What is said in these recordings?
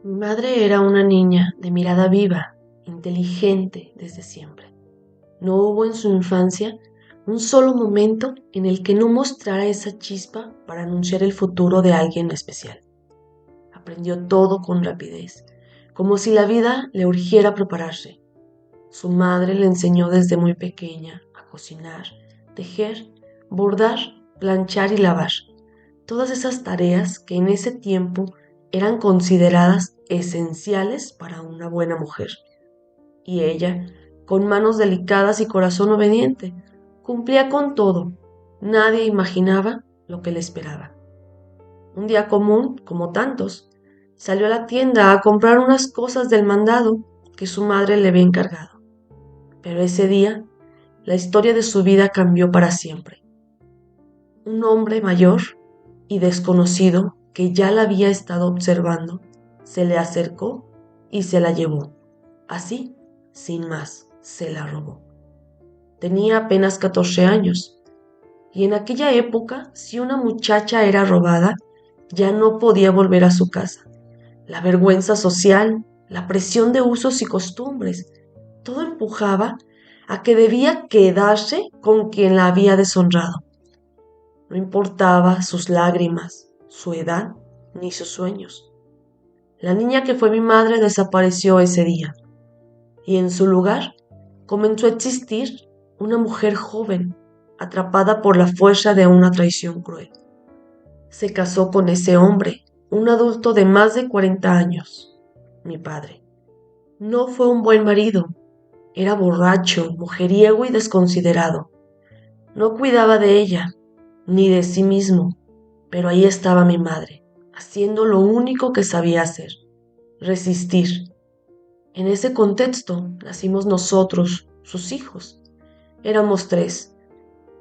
Mi madre era una niña de mirada viva, inteligente desde siempre. No hubo en su infancia un solo momento en el que no mostrara esa chispa para anunciar el futuro de alguien especial. Aprendió todo con rapidez, como si la vida le urgiera prepararse. Su madre le enseñó desde muy pequeña a cocinar, tejer, bordar, planchar y lavar. Todas esas tareas que en ese tiempo eran consideradas esenciales para una buena mujer. Y ella, con manos delicadas y corazón obediente, cumplía con todo. Nadie imaginaba lo que le esperaba. Un día común, como tantos, salió a la tienda a comprar unas cosas del mandado que su madre le había encargado. Pero ese día, la historia de su vida cambió para siempre. Un hombre mayor y desconocido que ya la había estado observando, se le acercó y se la llevó. Así, sin más, se la robó. Tenía apenas 14 años, y en aquella época, si una muchacha era robada, ya no podía volver a su casa. La vergüenza social, la presión de usos y costumbres, todo empujaba a que debía quedarse con quien la había deshonrado. No importaba sus lágrimas, su edad ni sus sueños. La niña que fue mi madre desapareció ese día, y en su lugar comenzó a existir una mujer joven, atrapada por la fuerza de una traición cruel. Se casó con ese hombre, un adulto de más de 40 años, mi padre. No fue un buen marido, era borracho, mujeriego y desconsiderado. No cuidaba de ella, ni de sí mismo, pero ahí estaba mi madre, haciendo lo único que sabía hacer, resistir. En ese contexto nacimos nosotros, sus hijos. Éramos tres.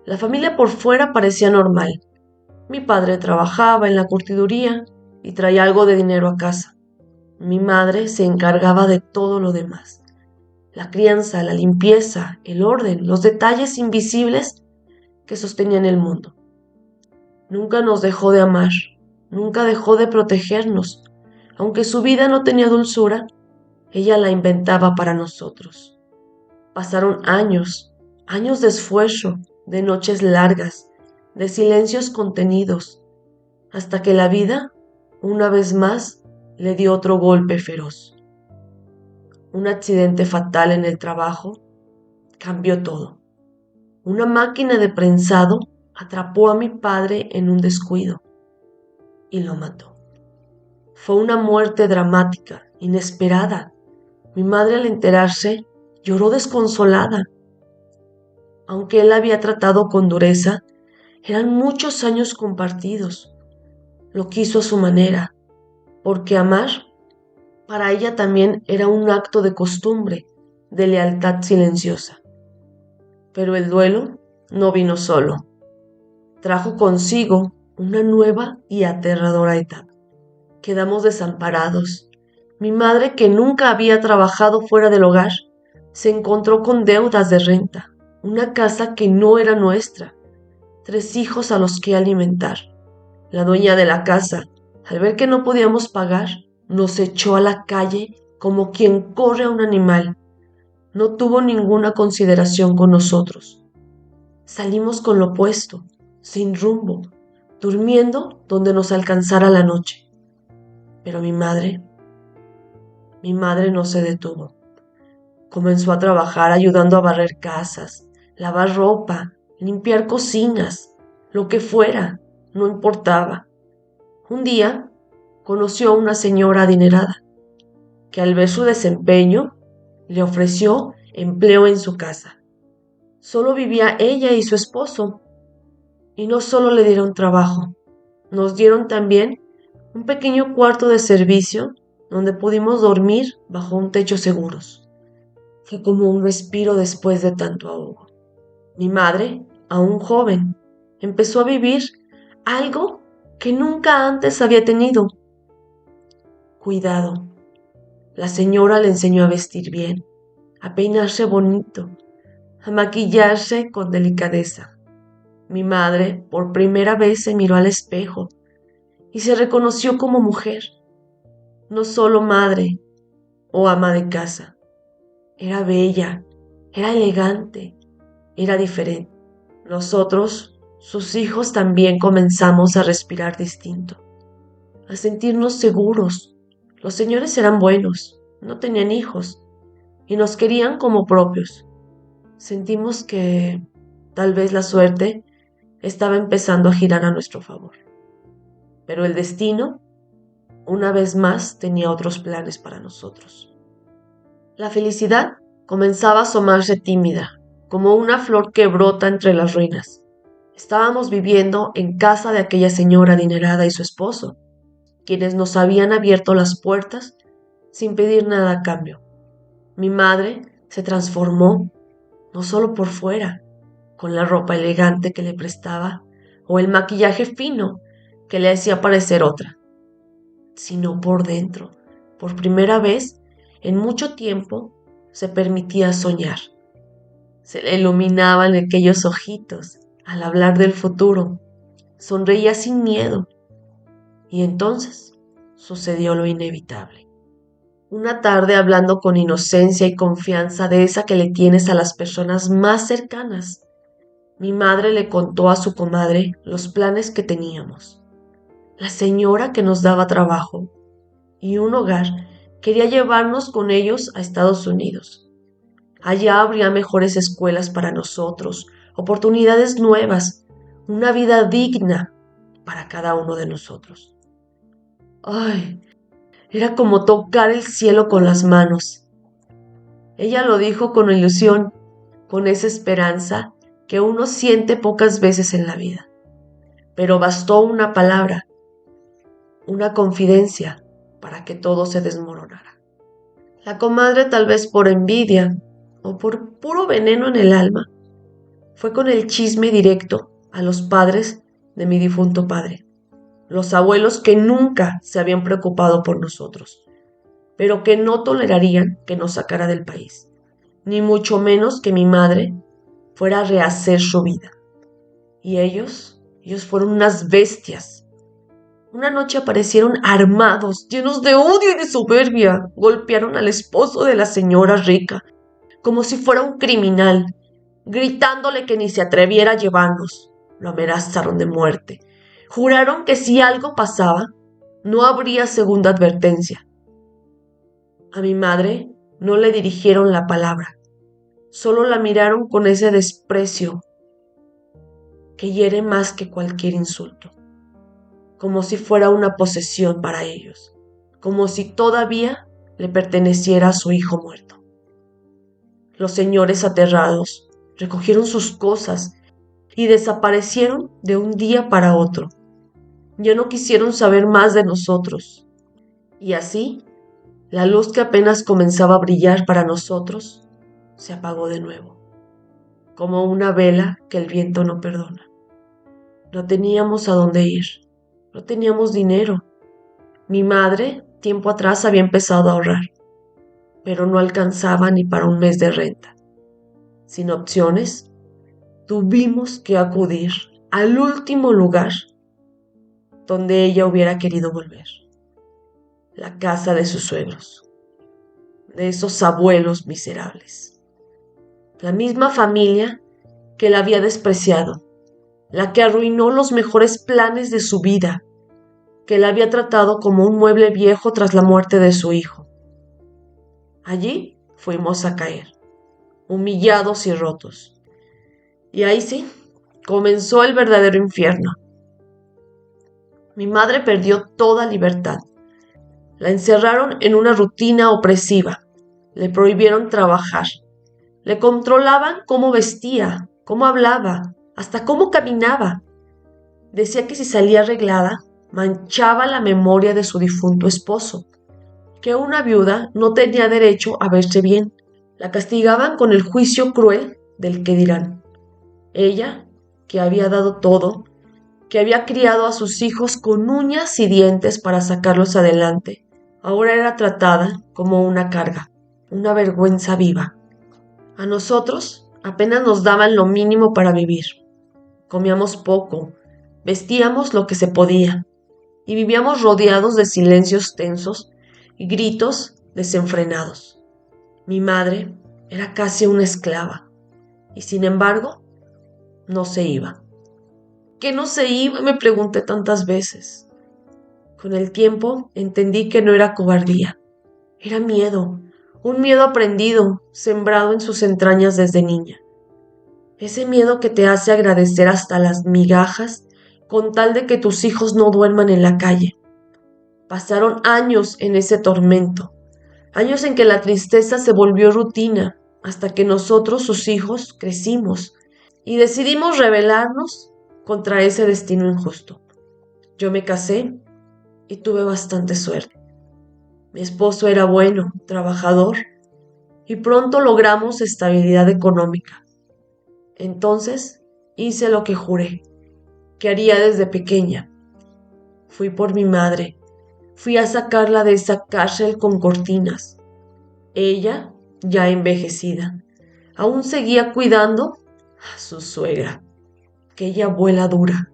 La familia por fuera parecía normal. Mi padre trabajaba en la curtiduría y traía algo de dinero a casa. Mi madre se encargaba de todo lo demás. La crianza, la limpieza, el orden, los detalles invisibles que sostenían el mundo. Nunca nos dejó de amar, nunca dejó de protegernos. Aunque su vida no tenía dulzura, ella la inventaba para nosotros. Pasaron años, años de esfuerzo, de noches largas, de silencios contenidos, hasta que la vida, una vez más, le dio otro golpe feroz. Un accidente fatal en el trabajo cambió todo. Una máquina de prensado atrapó a mi padre en un descuido y lo mató. Fue una muerte dramática, inesperada. Mi madre, al enterarse, lloró desconsolada. Aunque él la había tratado con dureza, eran muchos años compartidos. Lo quiso a su manera, porque amar para ella también era un acto de costumbre, de lealtad silenciosa. Pero el duelo no vino solo. Trajo consigo una nueva y aterradora etapa. Quedamos desamparados. Mi madre, que nunca había trabajado fuera del hogar, se encontró con deudas de renta, una casa que no era nuestra, 3 hijos a los que alimentar. La dueña de la casa, al ver que no podíamos pagar, nos echó a la calle como quien corre a un animal. No tuvo ninguna consideración con nosotros. Salimos con lo opuesto, sin rumbo, durmiendo donde nos alcanzara la noche. Pero mi madre no se detuvo. Comenzó a trabajar ayudando a barrer casas, lavar ropa, limpiar cocinas, lo que fuera, no importaba. Un día conoció a una señora adinerada que, al ver su desempeño, le ofreció empleo en su casa. Solo vivía ella y su esposo, y no solo le dieron trabajo, nos dieron también un pequeño cuarto de servicio donde pudimos dormir bajo un techo seguros. Fue como un respiro después de tanto ahogo. Mi madre, aún joven, empezó a vivir algo que nunca antes había tenido: cuidado. La señora le enseñó a vestir bien, a peinarse bonito, a maquillarse con delicadeza. Mi madre por primera vez se miró al espejo y se reconoció como mujer. no solo madre o ama de casa. Era bella, era elegante, era diferente. Nosotros, sus hijos, también comenzamos a respirar distinto, a sentirnos seguros. Los señores eran buenos, no tenían hijos y nos querían como propios. Sentimos que tal vez la suerte estaba empezando a girar a nuestro favor. Pero el destino, una vez más, tenía otros planes para nosotros. La felicidad comenzaba a asomarse tímida, como una flor que brota entre las ruinas. Estábamos viviendo en casa de aquella señora adinerada y su esposo, quienes nos habían abierto las puertas sin pedir nada a cambio. Mi madre se transformó, no solo por fuera, con la ropa elegante que le prestaba o el maquillaje fino que le hacía parecer otra, sino por dentro. Por primera vez en mucho tiempo se permitía soñar. Se le iluminaban aquellos ojitos al hablar del futuro. Sonreía sin miedo. Y entonces sucedió lo inevitable. Una tarde, hablando con inocencia y confianza de esa que le tienes a las personas más cercanas, mi madre le contó a su comadre los planes que teníamos. La señora que nos daba trabajo y un hogar quería llevarnos con ellos a Estados Unidos. Allá habría mejores escuelas para nosotros, oportunidades nuevas, una vida digna para cada uno de nosotros. Ay, era como tocar el cielo con las manos. Ella lo dijo con ilusión, con esa esperanza que uno siente pocas veces en la vida. Pero bastó una palabra, una confidencia, para que todo se desmoronara. La comadre, tal vez por envidia o por puro veneno en el alma, fue con el chisme directo a los padres de mi difunto padre, los abuelos que nunca se habían preocupado por nosotros, pero que no tolerarían que nos sacara del país, ni mucho menos que mi madre fuera a rehacer su vida. Y ellos fueron unas bestias. Una noche aparecieron armados, llenos de odio y de soberbia. Golpearon al esposo de la señora rica, como si fuera un criminal, gritándole que ni se atreviera a llevarnos. Lo amenazaron de muerte. Juraron que si algo pasaba, no habría segunda advertencia. A mi madre no le dirigieron la palabra, solo la miraron con ese desprecio que hiere más que cualquier insulto, como si fuera una posesión para ellos, como si todavía le perteneciera a su hijo muerto. Los señores, aterrados, recogieron sus cosas y desaparecieron de un día para otro. Ya no quisieron saber más de nosotros. Y así, la luz que apenas comenzaba a brillar para nosotros se apagó de nuevo, como una vela que el viento no perdona. No teníamos a dónde ir, no teníamos dinero. Mi madre, tiempo atrás, había empezado a ahorrar, pero no alcanzaba ni para un mes de renta. Sin opciones, tuvimos que acudir al último lugar donde ella hubiera querido volver, la casa de sus suegros, de esos abuelos miserables. La misma familia que la había despreciado, la que arruinó los mejores planes de su vida, que la había tratado como un mueble viejo tras la muerte de su hijo. Allí fuimos a caer, humillados y rotos. Y ahí sí, comenzó el verdadero infierno. Mi madre perdió toda libertad. La encerraron en una rutina opresiva. Le prohibieron trabajar. Le controlaban cómo vestía, cómo hablaba, hasta cómo caminaba. Decía que si salía arreglada, manchaba la memoria de su difunto esposo, que una viuda no tenía derecho a verse bien. La castigaban con el juicio cruel del que dirán. Ella, que había dado todo, que había criado a sus hijos con uñas y dientes para sacarlos adelante, ahora era tratada como una carga, una vergüenza viva. A nosotros apenas nos daban lo mínimo para vivir. Comíamos poco, vestíamos lo que se podía y vivíamos rodeados de silencios tensos y gritos desenfrenados. Mi madre era casi una esclava y sin embargo no se iba. ¿Qué no se iba? Me pregunté tantas veces. Con el tiempo entendí que no era cobardía, era miedo, un miedo aprendido, sembrado en sus entrañas desde niña. Ese miedo que te hace agradecer hasta las migajas con tal de que tus hijos no duerman en la calle. Pasaron años en ese tormento, años en que la tristeza se volvió rutina, hasta que nosotros, sus hijos, crecimos y decidimos rebelarnos contra ese destino injusto. Yo me casé y tuve bastante suerte. Mi esposo era bueno, trabajador, y pronto logramos estabilidad económica. Entonces hice lo que juré, que haría desde pequeña. Fui por mi madre, fui a sacarla de esa cárcel con cortinas. Ella, ya envejecida, aún seguía cuidando a su suegra, aquella abuela dura,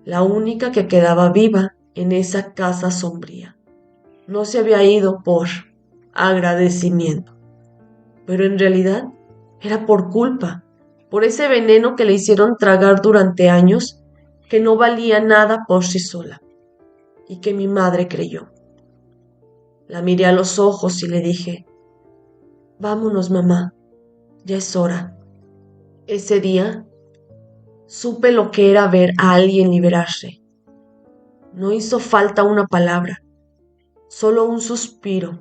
la única que quedaba viva en esa casa sombría. No se había ido por agradecimiento, pero en realidad era por culpa, por ese veneno que le hicieron tragar durante años, que no valía nada por sí sola, y que mi madre creyó. La miré a los ojos y le dije, vámonos, mamá, ya es hora. Ese día supe lo que era ver a alguien liberarse. No hizo falta una palabra, solo un suspiro.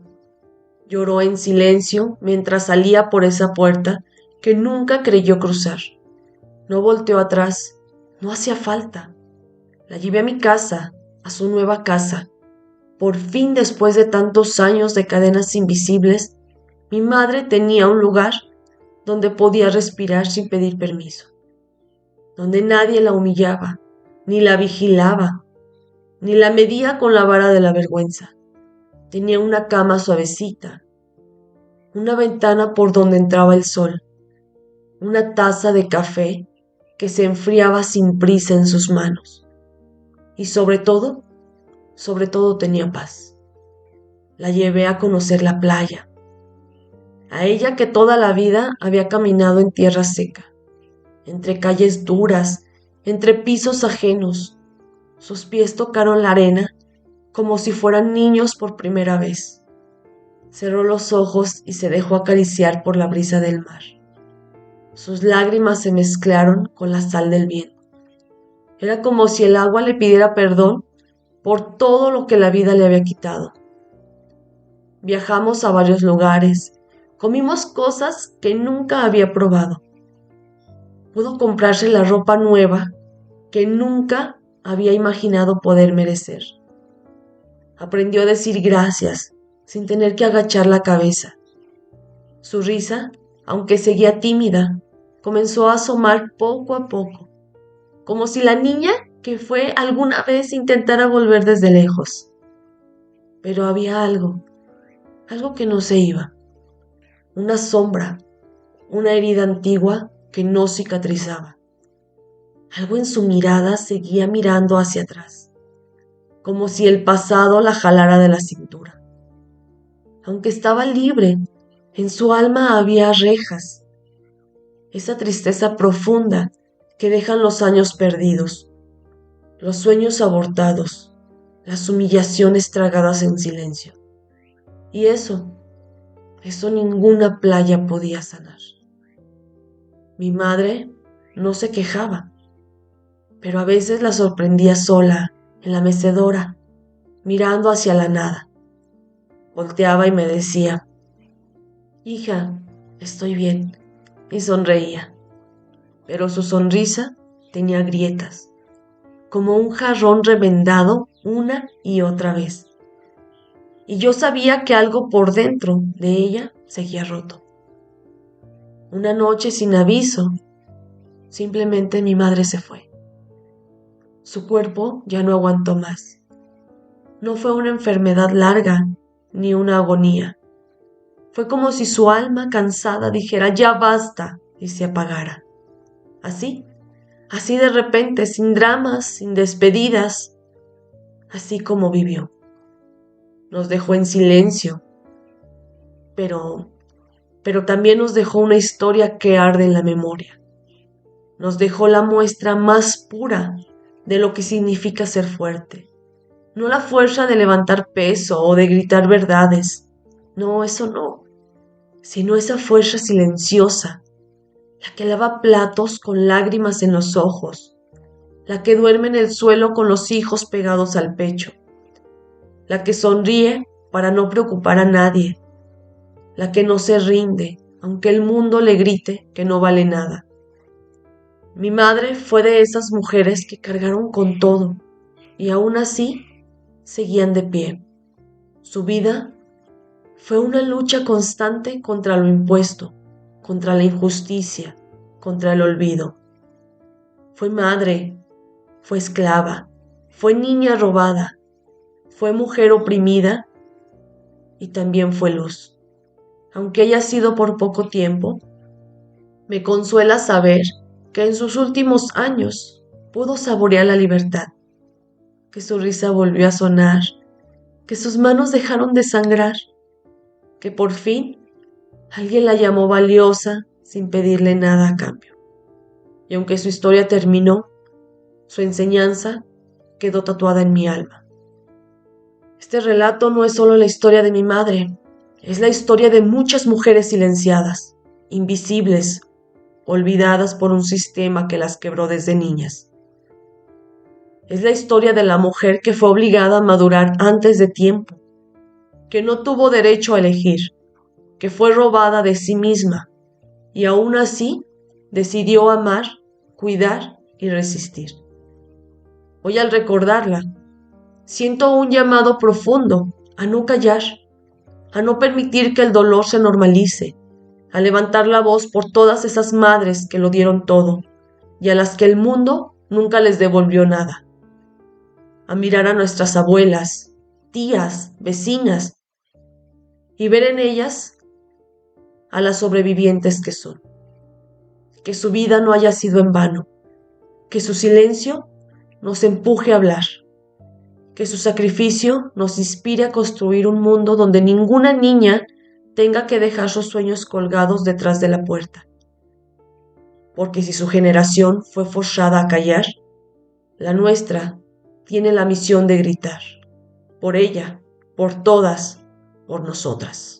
Lloró en silencio mientras salía por esa puerta que nunca creyó cruzar. No volteó atrás, no hacía falta. La llevé a mi casa, a su nueva casa. Por fin, después de tantos años de cadenas invisibles, mi madre tenía un lugar donde podía respirar sin pedir permiso, donde nadie la humillaba, ni la vigilaba, ni la medía con la vara de la vergüenza. Tenía una cama suavecita, una ventana por donde entraba el sol, una taza de café que se enfriaba sin prisa en sus manos. Y sobre todo tenía paz. La llevé a conocer la playa, a ella que toda la vida había caminado en tierra seca, entre calles duras, entre pisos ajenos. Sus pies tocaron la arena como si fueran niños por primera vez. Cerró los ojos y se dejó acariciar por la brisa del mar. Sus lágrimas se mezclaron con la sal del viento. Era como si el agua le pidiera perdón por todo lo que la vida le había quitado. Viajamos a varios lugares, comimos cosas que nunca había probado. Pudo comprarse la ropa nueva que nunca había imaginado poder merecer. Aprendió a decir gracias sin tener que agachar la cabeza. Su risa, aunque seguía tímida, comenzó a asomar poco a poco, como si la niña que fue alguna vez intentara volver desde lejos. Pero había algo que no se iba, una sombra, una herida antigua que no cicatrizaba. Algo en su mirada seguía mirando hacia atrás, como si el pasado la jalara de la cintura. Aunque estaba libre, en su alma había rejas, esa tristeza profunda que dejan los años perdidos, los sueños abortados, las humillaciones tragadas en silencio. Y eso ninguna playa podía sanar. Mi madre no se quejaba, pero a veces la sorprendía sola en la mecedora, mirando hacia la nada. Volteaba y me decía, hija, estoy bien, y sonreía. Pero su sonrisa tenía grietas, como un jarrón remendado una y otra vez. Y yo sabía que algo por dentro de ella seguía roto. Una noche sin aviso, simplemente mi madre se fue. Su cuerpo ya no aguantó más. No fue una enfermedad larga, ni una agonía. Fue como si su alma cansada dijera ya basta y se apagara. Así de repente, sin dramas, sin despedidas, así como vivió. nos dejó en silencio, pero, pero también nos dejó una historia que arde en la memoria. Nos dejó la muestra más pura de lo que significa ser fuerte. No la fuerza de levantar peso o de gritar verdades. No, eso no. Sino esa fuerza silenciosa, la que lava platos con lágrimas en los ojos, la que duerme en el suelo con los hijos pegados al pecho, la que sonríe para no preocupar a nadie, la que no se rinde, aunque el mundo le grite que no vale nada. Mi madre fue de esas mujeres que cargaron con todo y aún así seguían de pie. Su vida fue una lucha constante contra lo impuesto, contra la injusticia, contra el olvido. Fue madre, fue esclava, fue niña robada, fue mujer oprimida y también fue luz. Aunque haya sido por poco tiempo, me consuela saber que en sus últimos años pudo saborear la libertad, que su risa volvió a sonar, que sus manos dejaron de sangrar, que por fin alguien la llamó valiosa sin pedirle nada a cambio. Y aunque su historia terminó, su enseñanza quedó tatuada en mi alma. Este relato no es solo la historia de mi madre, es la historia de muchas mujeres silenciadas, invisibles, olvidadas por un sistema que las quebró desde niñas. Es la historia de la mujer que fue obligada a madurar antes de tiempo, que no tuvo derecho a elegir, que fue robada de sí misma y aún así decidió amar, cuidar y resistir. Hoy al recordarla, siento un llamado profundo a no callar, a no permitir que el dolor se normalice, a levantar la voz por todas esas madres que lo dieron todo y a las que el mundo nunca les devolvió nada, a mirar a nuestras abuelas, tías, vecinas y ver en ellas a las sobrevivientes que son, que su vida no haya sido en vano, que su silencio nos empuje a hablar, que su sacrificio nos inspire a construir un mundo donde ninguna niña tenga que dejar sus sueños colgados detrás de la puerta. Porque si su generación fue forzada a callar, la nuestra tiene la misión de gritar, por ella, por todas, por nosotras.